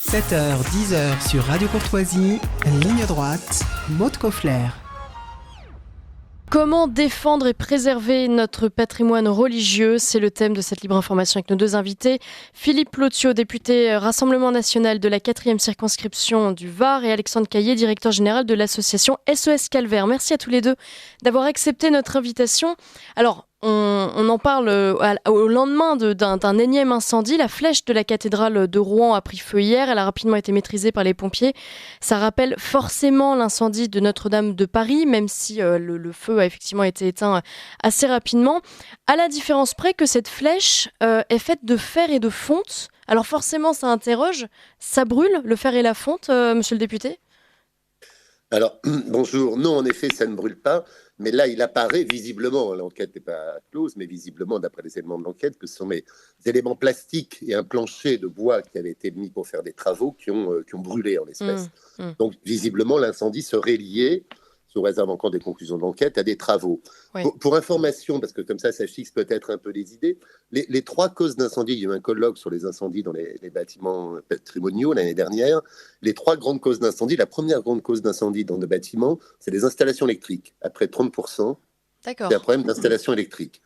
7h, 10h sur Radio Courtoisie, ligne droite, Maud Koffler. Comment défendre et préserver notre patrimoine religieux ? C'est le thème de cette libre information avec nos deux invités. Philippe Plotiot, député Rassemblement National de la 4e circonscription du Var, et Alexandre Caillé, directeur général de l'association SOS Calvaire. Merci à tous les deux d'avoir accepté notre invitation. Alors, on en parle au lendemain d'un énième incendie. La flèche de la cathédrale de Rouen a pris feu hier. Elle a rapidement été maîtrisée par les pompiers. Ça rappelle forcément l'incendie de Notre-Dame de Paris, même si le feu a effectivement été éteint assez rapidement. À la différence près que cette flèche est faite de fer et de fonte. Alors forcément, ça interroge. Ça brûle, le fer et la fonte, monsieur le député ? Alors, bonjour. Non, en effet, ça ne brûle pas. Mais là, il apparaît visiblement, l'enquête n'est pas close, mais visiblement, d'après les éléments de l'enquête, que ce sont des éléments plastiques et un plancher de bois qui avaient été mis pour faire des travaux qui ont brûlé en l'espèce. Donc, visiblement, l'incendie serait lié, sous réserve encore des conclusions de l'enquête, à des travaux. Oui. Pour information, parce que comme ça fixe peut-être un peu les idées, les trois causes d'incendie, il y a eu un colloque sur les incendies dans les bâtiments patrimoniaux l'année dernière. Les trois grandes causes d'incendie, la première grande cause d'incendie dans nos bâtiments, c'est les installations électriques, à près de 30%. D'accord. C'est un problème d'installation électrique.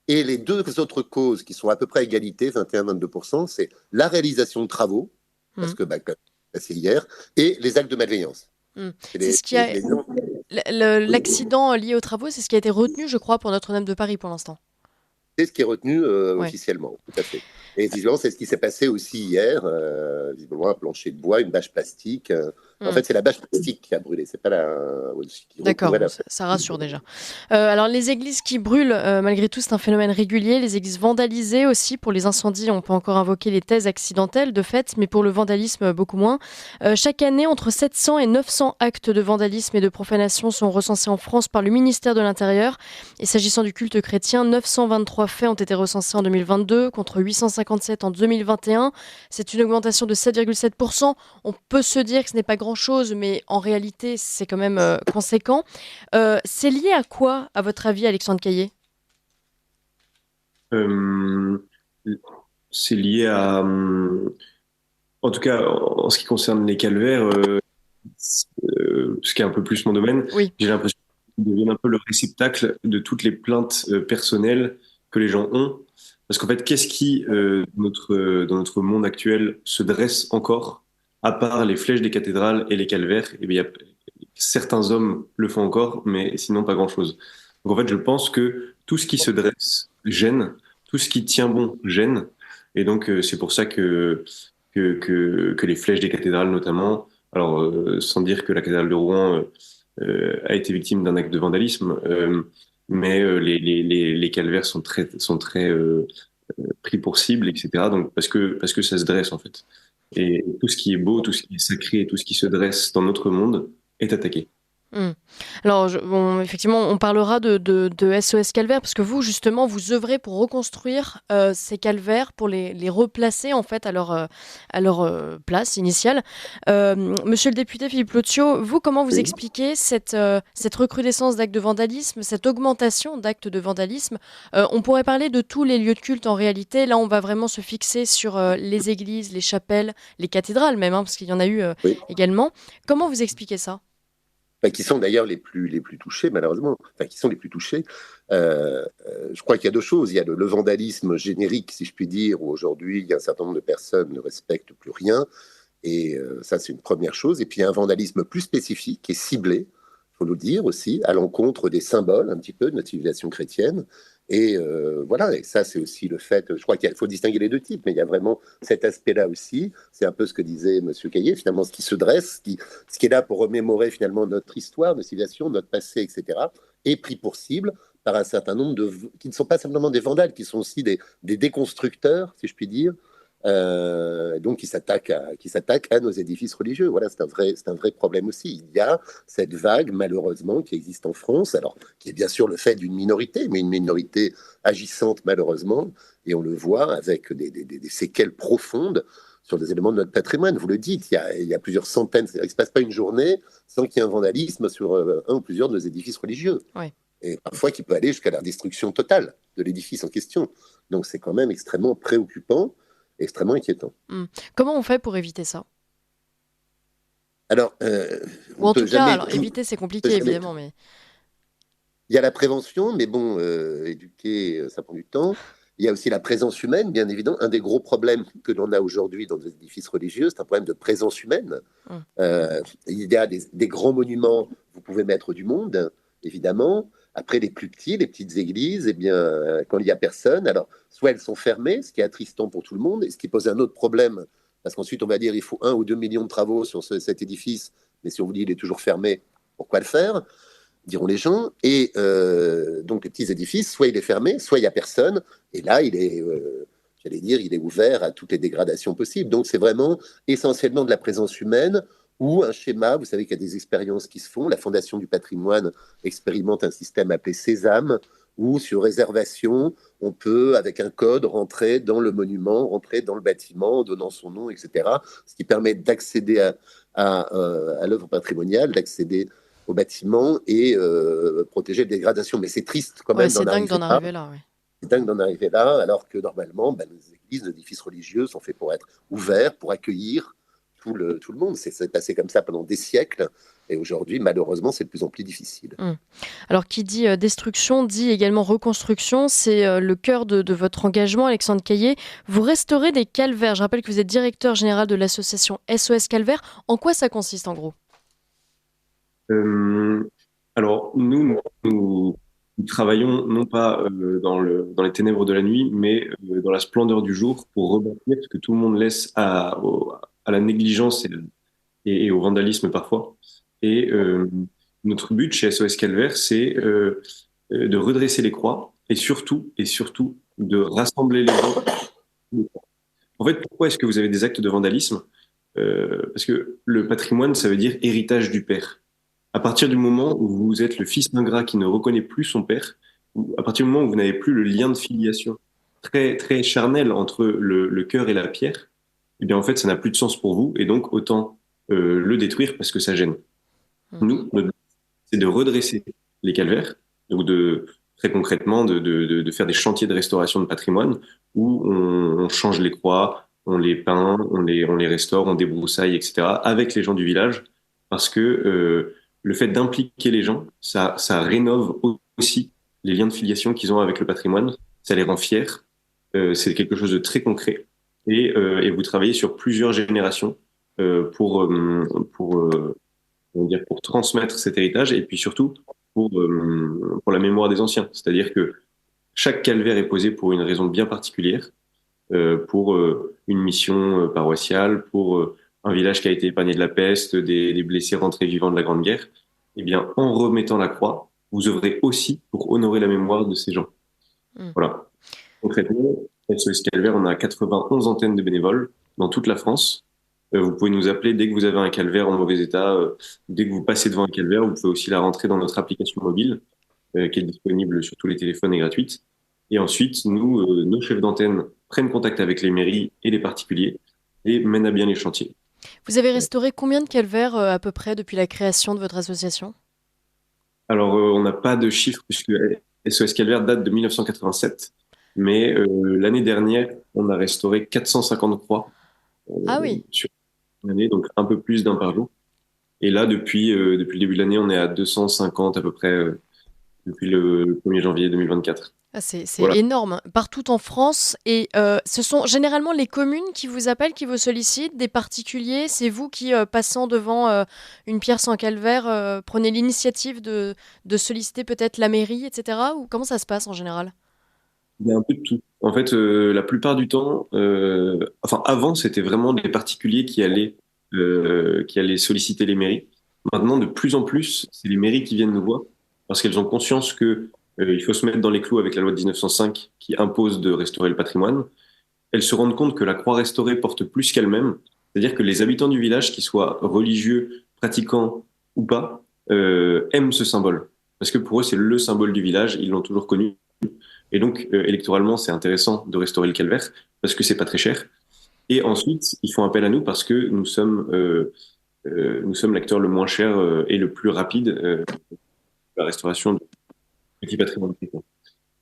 Et les deux autres causes qui sont à peu près à égalité, 21-22%, c'est la réalisation de travaux, parce que c'est hier, et les actes de malveillance. C'est ce qui a... L'accident lié aux travaux, c'est ce qui a été retenu, je crois, pour Notre-Dame de Paris pour l'instant. C'est ce qui est retenu officiellement, tout à fait. Et visiblement, c'est ce qui s'est passé aussi hier. Visiblement, un plancher de bois, une bâche plastique. En fait, c'est la bâche plastique qui a brûlé. C'est pas D'accord, ça rassure déjà. Alors, les églises qui brûlent, malgré tout, c'est un phénomène régulier. Les églises vandalisées aussi. Pour les incendies, on peut encore invoquer les thèses accidentelles, de fait, mais pour le vandalisme, beaucoup moins. Chaque année, entre 700 et 900 actes de vandalisme et de profanation sont recensés en France par le ministère de l'Intérieur. Et s'agissant du culte chrétien, 923 faits ont été recensés en 2022 contre 857 en 2021. C'est une augmentation de 7,7%. On peut se dire que ce n'est pas grand-chose, mais en réalité, c'est quand même conséquent. C'est lié à quoi, à votre avis, Alexandre Caillé ? C'est lié à... en tout cas, en ce qui concerne les calvaires, ce qui est un peu plus mon domaine, oui. J'ai l'impression qu'ils deviennent un peu le réceptacle de toutes les plaintes personnelles que les gens ont. Parce qu'en fait, qu'est-ce qui, dans notre monde actuel, se dresse encore, à part les flèches des cathédrales et les calvaires? Eh bien, certains hommes le font encore, mais sinon pas grand-chose. Donc en fait, je pense que tout ce qui se dresse gêne, tout ce qui tient bon gêne, et donc c'est pour ça que les flèches des cathédrales notamment, alors sans dire que la cathédrale de Rouen a été victime d'un acte de vandalisme, mais les calvaires sont très pris pour cible, etc. Donc parce que ça se dresse en fait. Et tout ce qui est beau, tout ce qui est sacré, tout ce qui se dresse dans notre monde est attaqué. Alors, effectivement, on parlera de SOS Calvaire, parce que vous, justement, vous œuvrez pour reconstruire ces calvaires, pour les replacer, en fait, à leur place initiale. Monsieur le député Philippe Plotiot, vous, comment vous expliquez cette recrudescence d'actes de vandalisme, cette augmentation d'actes de vandalisme ? On pourrait parler de tous les lieux de culte, en réalité. Là, on va vraiment se fixer sur les églises, les chapelles, les cathédrales même, parce qu'il y en a eu également. Comment vous expliquez ça ? Qui sont d'ailleurs les plus touchés, malheureusement, qui sont les plus touchés. Je crois qu'il y a deux choses. Il y a le vandalisme générique, si je puis dire, où aujourd'hui, il y a un certain nombre de personnes ne respectent plus rien. Et ça, c'est une première chose. Et puis, il y a un vandalisme plus spécifique qui est ciblé, il faut nous le dire aussi, à l'encontre des symboles, un petit peu, de notre civilisation chrétienne. Et voilà, et ça c'est aussi le fait, je crois qu'il faut distinguer les deux types, mais il y a vraiment cet aspect-là aussi, c'est un peu ce que disait M. Caillé, finalement ce qui se dresse, ce qui est là pour remémorer finalement notre histoire, notre civilisation, notre passé, etc., est pris pour cible par un certain nombre qui ne sont pas simplement des vandales, qui sont aussi des déconstructeurs, si je puis dire, donc qui s'attaquent à nos édifices religieux. Voilà, c'est un vrai problème aussi. Il y a cette vague, malheureusement, qui existe en France, alors qui est bien sûr le fait d'une minorité, mais une minorité agissante, malheureusement, et on le voit avec des séquelles profondes sur des éléments de notre patrimoine. Vous le dites, il y a plusieurs centaines, il ne se passe pas une journée sans qu'il y ait un vandalisme sur un ou plusieurs de nos édifices religieux. Oui. Et parfois qui peut aller jusqu'à la destruction totale de l'édifice en question. Donc c'est quand même extrêmement préoccupant, extrêmement inquiétant. Comment on fait pour éviter ça ? Alors, Ou en tout cas, alors éviter, c'est compliqué, évidemment, mais... Il y a la prévention, mais bon, éduquer, ça prend du temps. Il y a aussi la présence humaine, bien évidemment. Un des gros problèmes que l'on a aujourd'hui dans les édifices religieux, c'est un problème de présence humaine. Il y a des grands monuments, vous pouvez mettre du monde, évidemment. Après, les plus petits, les petites églises, eh bien, quand il n'y a personne, alors, soit elles sont fermées, ce qui est attristant pour tout le monde, et ce qui pose un autre problème, parce qu'ensuite, on va dire il faut 1 ou 2 millions de travaux sur cet édifice, mais si on vous dit il est toujours fermé, pourquoi le faire, diront les gens. Et donc, les petits édifices, soit il est fermé, soit il n'y a personne. Et là, il est, j'allais dire, il est ouvert à toutes les dégradations possibles. Donc, c'est vraiment essentiellement de la présence humaine ou un schéma. Vous savez qu'il y a des expériences qui se font. La Fondation du patrimoine expérimente un système appelé Sésame, où sur réservation, on peut, avec un code, rentrer dans le monument, rentrer dans le bâtiment, en donnant son nom, etc. Ce qui permet d'accéder à l'œuvre patrimoniale, d'accéder au bâtiment et protéger les dégradations. Mais c'est triste quand même d'en arriver là. Ouais. C'est dingue d'en arriver là, alors que normalement, les églises, les édifices religieux sont faits pour être ouverts, pour accueillir tout le monde. C'est passé comme ça pendant des siècles. Et aujourd'hui, malheureusement, c'est de plus en plus difficile. Alors, qui dit destruction, dit également reconstruction. C'est le cœur de votre engagement, Alexandre Caillé. Vous restaurez des calvaires. Je rappelle que vous êtes directeur général de l'association SOS Calvaire. En quoi ça consiste, en gros ? Alors, nous travaillons non pas dans les ténèbres de la nuit, mais dans la splendeur du jour pour rebâtir ce que tout le monde laisse à la négligence et au vandalisme parfois. Et notre but chez SOS Calvaire, c'est de redresser les croix et surtout de rassembler les gens. En fait, pourquoi est-ce que vous avez des actes de vandalisme ? Parce que le patrimoine, ça veut dire héritage du père. À partir du moment où vous êtes le fils d'ingrat qui ne reconnaît plus son père, ou à partir du moment où vous n'avez plus le lien de filiation très, très charnel entre le cœur et la pierre, eh bien en fait, ça n'a plus de sens pour vous, et donc autant le détruire parce que ça gêne. Nous, notre but, c'est de redresser les calvaires, donc très concrètement de faire des chantiers de restauration de patrimoine où on change les croix, on les peint, on les restaure, on débroussaille, etc., avec les gens du village, parce que le fait d'impliquer les gens, ça rénove aussi les liens de filiation qu'ils ont avec le patrimoine, ça les rend fiers, c'est quelque chose de très concret, et vous travaillez sur plusieurs générations pour transmettre cet héritage, et puis surtout pour la mémoire des anciens. C'est-à-dire que chaque calvaire est posé pour une raison bien particulière, pour une mission paroissiale, pour un village qui a été épargné de la peste, des blessés rentrés vivants de la Grande Guerre. Eh bien, en remettant la croix, vous œuvrez aussi pour honorer la mémoire de ces gens. Voilà. Concrètement, SOS Calvaire, on a 91 antennes de bénévoles dans toute la France. Vous pouvez nous appeler dès que vous avez un calvaire en mauvais état. Dès que vous passez devant un calvaire, vous pouvez aussi la rentrer dans notre application mobile, qui est disponible sur tous les téléphones et gratuite. Et ensuite, nos chefs d'antenne prennent contact avec les mairies et les particuliers et mènent à bien les chantiers. Vous avez restauré combien de calvaires à peu près depuis la création de votre association ? Alors, on n'a pas de chiffres puisque SOS Calvaire date de 1987. Mais l'année dernière, on a restauré 450 croix. Ah oui. Sur une année, donc un peu plus d'un par jour. Et là, depuis le début de l'année, on est à 250 à peu près depuis le 1er janvier 2024. Ah, c'est énorme, partout en France. Et ce sont généralement les communes qui vous appellent, qui vous sollicitent, des particuliers. C'est vous qui, passant devant une pierre sans calvaire, prenez l'initiative de solliciter peut-être la mairie, etc. Ou comment ça se passe en général ? Il y a un peu de tout. En fait, la plupart du temps, avant, c'était vraiment les particuliers qui allaient solliciter les mairies. Maintenant, de plus en plus, c'est les mairies qui viennent nous voir parce qu'elles ont conscience que il faut se mettre dans les clous avec la loi de 1905 qui impose de restaurer le patrimoine. Elles se rendent compte que la croix restaurée porte plus qu'elle-même. C'est-à-dire que les habitants du village, qu'ils soient religieux, pratiquants ou pas, aiment ce symbole. Parce que pour eux, c'est le symbole du village, ils l'ont toujours connu. Et donc, électoralement, c'est intéressant de restaurer le calvaire parce que c'est pas très cher. Et ensuite, ils font appel à nous parce que nous sommes l'acteur le moins cher et le plus rapide de la restauration du petit patrimoine.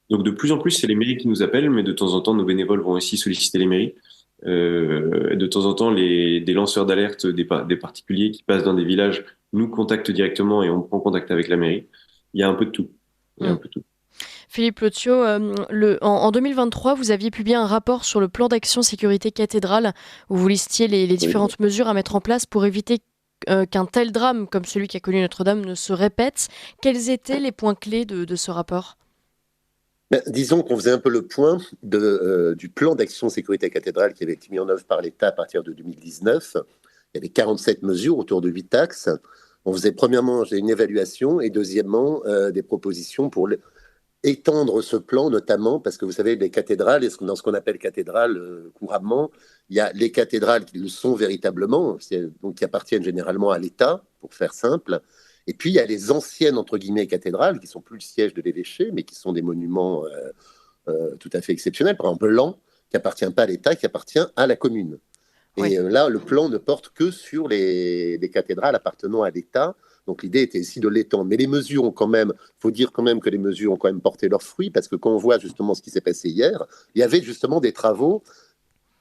Donc, de plus en plus, c'est les mairies qui nous appellent, mais de temps en temps, nos bénévoles vont aussi solliciter les mairies. De temps en temps, des lanceurs d'alerte des particuliers qui passent dans des villages nous contactent directement et on prend contact avec la mairie. Il y a un peu de tout. Il y a un peu de tout. Philippe Lotio, en 2023, vous aviez publié un rapport sur le plan d'action sécurité cathédrale où vous listiez les différentes mesures à mettre en place pour éviter qu'un tel drame comme celui qui a connu Notre-Dame ne se répète. Quels étaient les points clés de ce rapport ? Disons qu'on faisait un peu le point du plan d'action sécurité cathédrale qui avait été mis en œuvre par l'État à partir de 2019. Il y avait 47 mesures autour de 8 axes. On faisait premièrement une évaluation et deuxièmement des propositions pour étendre ce plan, notamment parce que vous savez, les cathédrales, dans ce qu'on appelle cathédrales couramment, il y a les cathédrales qui le sont véritablement, donc qui appartiennent généralement à l'État, pour faire simple. Et puis, il y a les anciennes, entre guillemets, cathédrales, qui ne sont plus le siège de l'évêché, mais qui sont des monuments tout à fait exceptionnels. Par exemple, Laon, qui n'appartient pas à l'État, qui appartient à la commune. Et là, le plan ne porte que sur les cathédrales appartenant à l'État. Donc, l'idée était ici de l'étendre. Mais les mesures ont quand même, il faut dire quand même que les mesures ont quand même porté leurs fruits, parce que quand on voit justement ce qui s'est passé hier, il y avait justement des travaux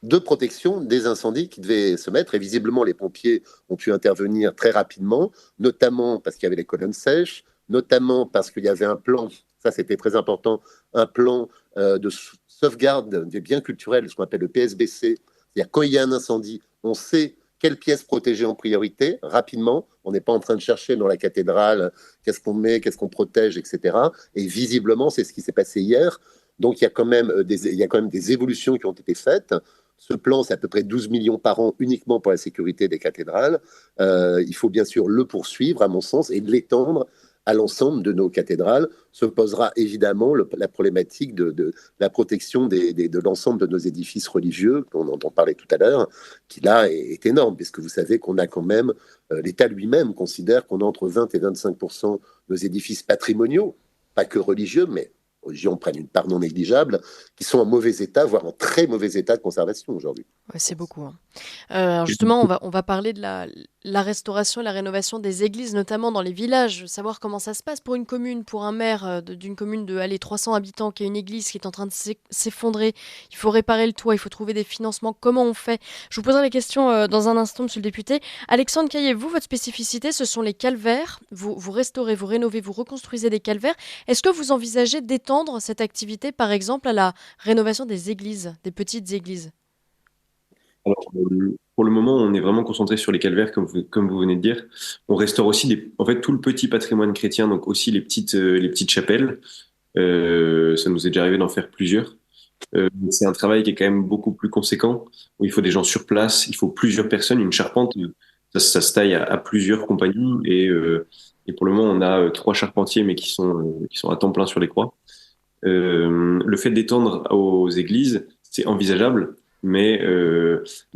de protection des incendies qui devaient se mettre. Et visiblement, les pompiers ont pu intervenir très rapidement, notamment parce qu'il y avait les colonnes sèches, notamment parce qu'il y avait un plan, ça c'était très important, un plan de sauvegarde des biens culturels, ce qu'on appelle le PSBC. C'est-à-dire quand il y a un incendie, on sait quelles pièces protéger en priorité, rapidement. On n'est pas en train de chercher dans la cathédrale qu'est-ce qu'on met, qu'est-ce qu'on protège, etc. Et visiblement, c'est ce qui s'est passé hier. Donc, il y a quand même des évolutions qui ont été faites. Ce plan, c'est à peu près 12 millions par an uniquement pour la sécurité des cathédrales. Il faut bien sûr le poursuivre, à mon sens, et l'étendre à l'ensemble de nos cathédrales. Se posera évidemment la problématique de la protection de l'ensemble de nos édifices religieux, qu'on entend parler tout à l'heure, qui là est énorme, puisque vous savez qu'on a quand même, l'État lui-même considère qu'on a entre 20 et 25% de nos édifices patrimoniaux, pas que religieux, mais religions prennent une part non négligeable, qui sont en mauvais état, voire en très mauvais état de conservation aujourd'hui. Ouais, c'est beaucoup. Alors justement, on va parler de la restauration et la rénovation des églises, notamment dans les villages, savoir comment ça se passe pour une commune, pour un maire d'une commune de 300 habitants qui a une église qui est en train de s'effondrer. Il faut réparer le toit, il faut trouver des financements. Comment on fait ? Je vous poserai la question dans un instant, monsieur le député. Alexandre Caillé, vous, votre spécificité, ce sont les calvaires. Vous restaurez, vous rénovez, vous reconstruisez des calvaires. Est-ce que vous envisagez d'étendre cette activité, par exemple, à la rénovation des églises, des petites églises ? Alors, pour le moment, on est vraiment concentré sur les calvaires, comme vous venez de dire. On restaure aussi en fait, tout le petit patrimoine chrétien, donc aussi les petites chapelles. Ça nous est déjà arrivé d'en faire plusieurs. C'est un travail qui est quand même beaucoup plus conséquent, où il faut des gens sur place, il faut plusieurs personnes, une charpente, ça se taille à plusieurs compagnies. Et pour le moment, on a 3 charpentiers, mais qui sont à temps plein sur les croix. Le fait d'étendre aux églises, c'est envisageable. Mais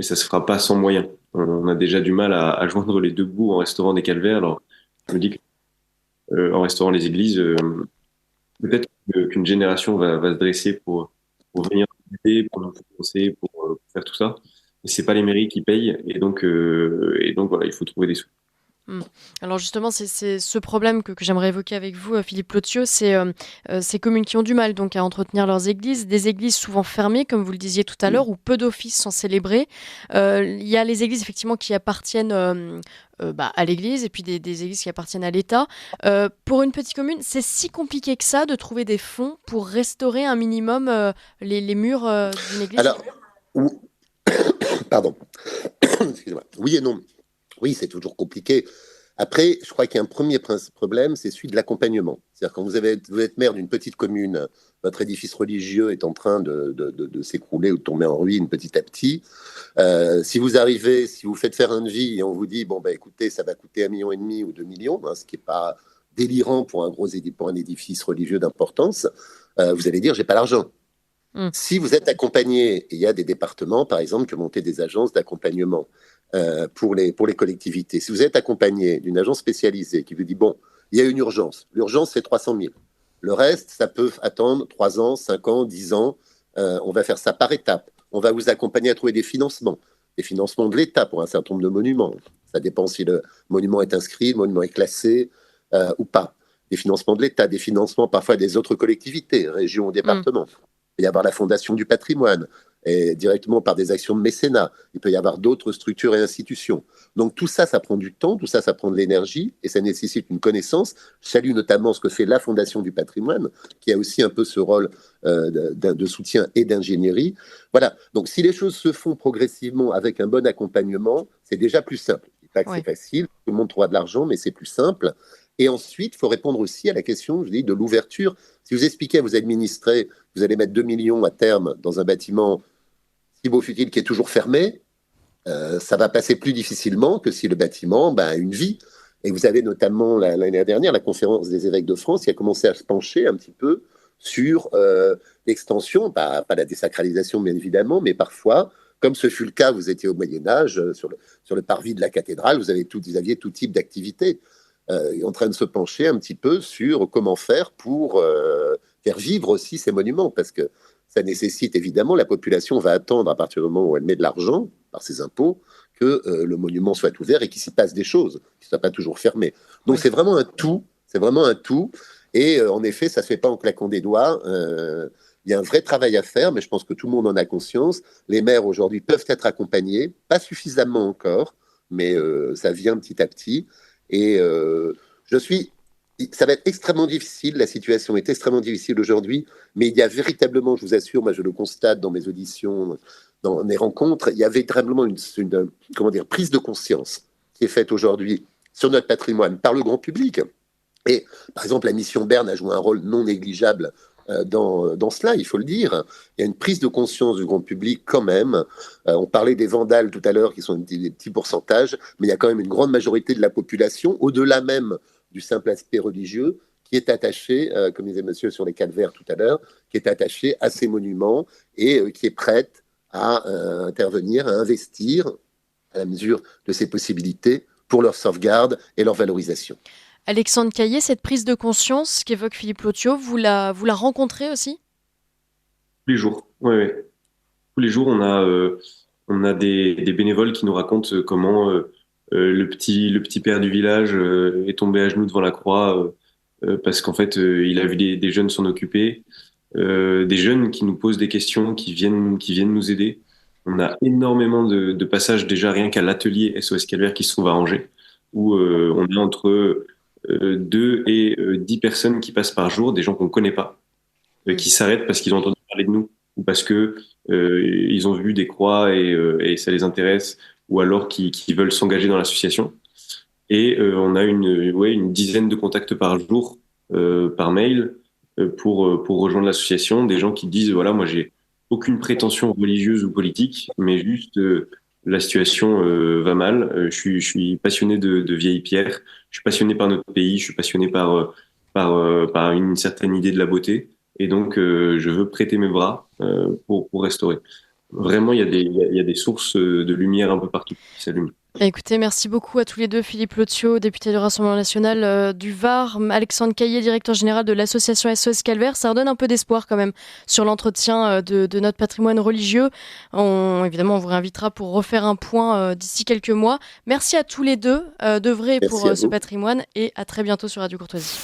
ça se fera pas sans moyens. On a déjà du mal à joindre les deux bouts en restaurant des calvaires. Alors, je me dis qu'en restaurant les églises, peut-être qu'une génération va se dresser pour venir aider, pour nous financer, pour faire tout ça. Mais c'est pas les mairies qui payent, et donc voilà, il faut trouver des sous. Alors justement, c'est ce problème que j'aimerais évoquer avec vous, Philippe Lotio, c'est ces communes qui ont du mal donc à entretenir leurs églises, des églises souvent fermées, comme vous le disiez tout à l'heure, où peu d'offices sont célébrés. Il y a les églises effectivement qui appartiennent à l'église, et puis des églises qui appartiennent à l'État. Pour une petite commune, c'est si compliqué que ça de trouver des fonds pour restaurer un minimum les murs d'une église. Alors, pardon. Excusez-moi. Oui et non. Oui, c'est toujours compliqué. Après, je crois qu'il y a un premier problème, c'est celui de l'accompagnement. C'est-à-dire quand vous êtes maire d'une petite commune, votre édifice religieux est en train de s'écrouler ou de tomber en ruine petit à petit. Si vous faites faire un devis et on vous dit, écoutez, ça va coûter 1,5 million ou 2 millions, ce qui n'est pas délirant pour un édifice religieux d'importance, vous allez dire, j'ai pas l'argent. Si vous êtes accompagné, il y a des départements, par exemple, qui ont monté des agences d'accompagnement pour les collectivités. Si vous êtes accompagné d'une agence spécialisée qui vous dit, il y a une urgence. L'urgence, c'est 300 000. Le reste, ça peut attendre 3 ans, 5 ans, 10 ans. On va faire ça par étapes. On va vous accompagner à trouver des financements de l'État pour un certain nombre de monuments. Ça dépend si le monument est inscrit, le monument est classé ou pas. Des financements de l'État, des financements parfois des autres collectivités, régions ou départements. Il va y avoir la Fondation du patrimoine. et directement par des actions de mécénat. Il peut y avoir d'autres structures et institutions. Donc tout ça, ça prend du temps, tout ça, ça prend de l'énergie et ça nécessite une connaissance. Je salue notamment ce que fait la Fondation du patrimoine, qui a aussi un peu ce rôle de soutien et d'ingénierie. Voilà, donc si les choses se font progressivement avec un bon accompagnement, c'est déjà plus simple. Je ne dis pas que c'est facile, tout le monde trouvera de l'argent, mais c'est plus simple. Et ensuite, il faut répondre aussi à la question, je dis, de l'ouverture. Si vous expliquez à vos administrés, vous allez mettre 2 millions à terme dans un bâtiment, si beau fut-il, qui est toujours fermé, ça va passer plus difficilement que si le bâtiment a une vie. Et vous avez notamment l'année dernière la conférence des évêques de France qui a commencé à se pencher un petit peu sur l'extension, pas la désacralisation bien évidemment, mais parfois, comme ce fut le cas, vous étiez au Moyen-Âge, sur le parvis de la cathédrale, vous aviez tout type d'activité. En train de se pencher un petit peu sur comment faire pour faire vivre aussi ces monuments, parce que ça nécessite évidemment, la population va attendre à partir du moment où elle met de l'argent par ses impôts, que le monument soit ouvert et qu'il s'y passe des choses, qu'il ne soit pas toujours fermé. Donc c'est vraiment un tout, et en effet, ça ne se fait pas en claquant des doigts. Il y a un vrai travail à faire, mais je pense que tout le monde en a conscience. Les maires aujourd'hui peuvent être accompagnés, pas suffisamment encore, mais ça vient petit à petit. Et ça va être extrêmement difficile, la situation est extrêmement difficile aujourd'hui, mais il y a véritablement, je vous assure, moi je le constate dans mes auditions, dans mes rencontres, il y a véritablement une prise de conscience qui est faite aujourd'hui sur notre patrimoine par le grand public. Et par exemple, la mission Berne a joué un rôle non négligeable dans cela, il faut le dire. Il y a une prise de conscience du grand public quand même. On parlait des vandales tout à l'heure, qui sont des petits pourcentages, mais il y a quand même une grande majorité de la population, au-delà même du simple aspect religieux, qui est attaché, comme disait monsieur sur les calvaires tout à l'heure, qui est attaché à ces monuments et qui est prête à intervenir, à investir à la mesure de ses possibilités pour leur sauvegarde et leur valorisation. Alexandre Caillé, cette prise de conscience qu'évoque Philippe Lothiau, vous la rencontrez aussi ? Tous les jours, oui. Tous les jours, on a des bénévoles qui nous racontent comment le petit père du village est tombé à genoux devant la croix parce qu'en fait, il a vu des jeunes s'en occuper, des jeunes qui nous posent des questions, qui viennent nous aider. On a énormément de passages déjà rien qu'à l'atelier SOS Calvaire qui se trouve à Angers, où on est entre 2 et 10 personnes qui passent par jour, des gens qu'on ne connaît pas, qui s'arrêtent parce qu'ils ont entendu parler de nous, ou parce que ils ont vu des croix et ça les intéresse, ou alors qui veulent s'engager dans l'association. Et on a une dizaine de contacts par jour, par mail, pour rejoindre l'association, des gens qui disent, voilà, moi j'ai aucune prétention religieuse ou politique, mais juste la situation va mal. Je suis passionné de vieilles pierres. Je suis passionné par notre pays. Je suis passionné par une certaine idée de la beauté. Et donc, je veux prêter mes bras pour restaurer. Vraiment, il y a des sources de lumière un peu partout qui s'allument. Écoutez, merci beaucoup à tous les deux. Philippe Lothiau, député du Rassemblement national du Var, Alexandre Caillé, directeur général de l'association SOS Calvaire. Ça redonne un peu d'espoir quand même sur l'entretien de notre patrimoine religieux. Évidemment, on vous réinvitera pour refaire un point d'ici quelques mois. Merci à tous les deux d'œuvrer pour ce patrimoine et à très bientôt sur Radio Courtoisie.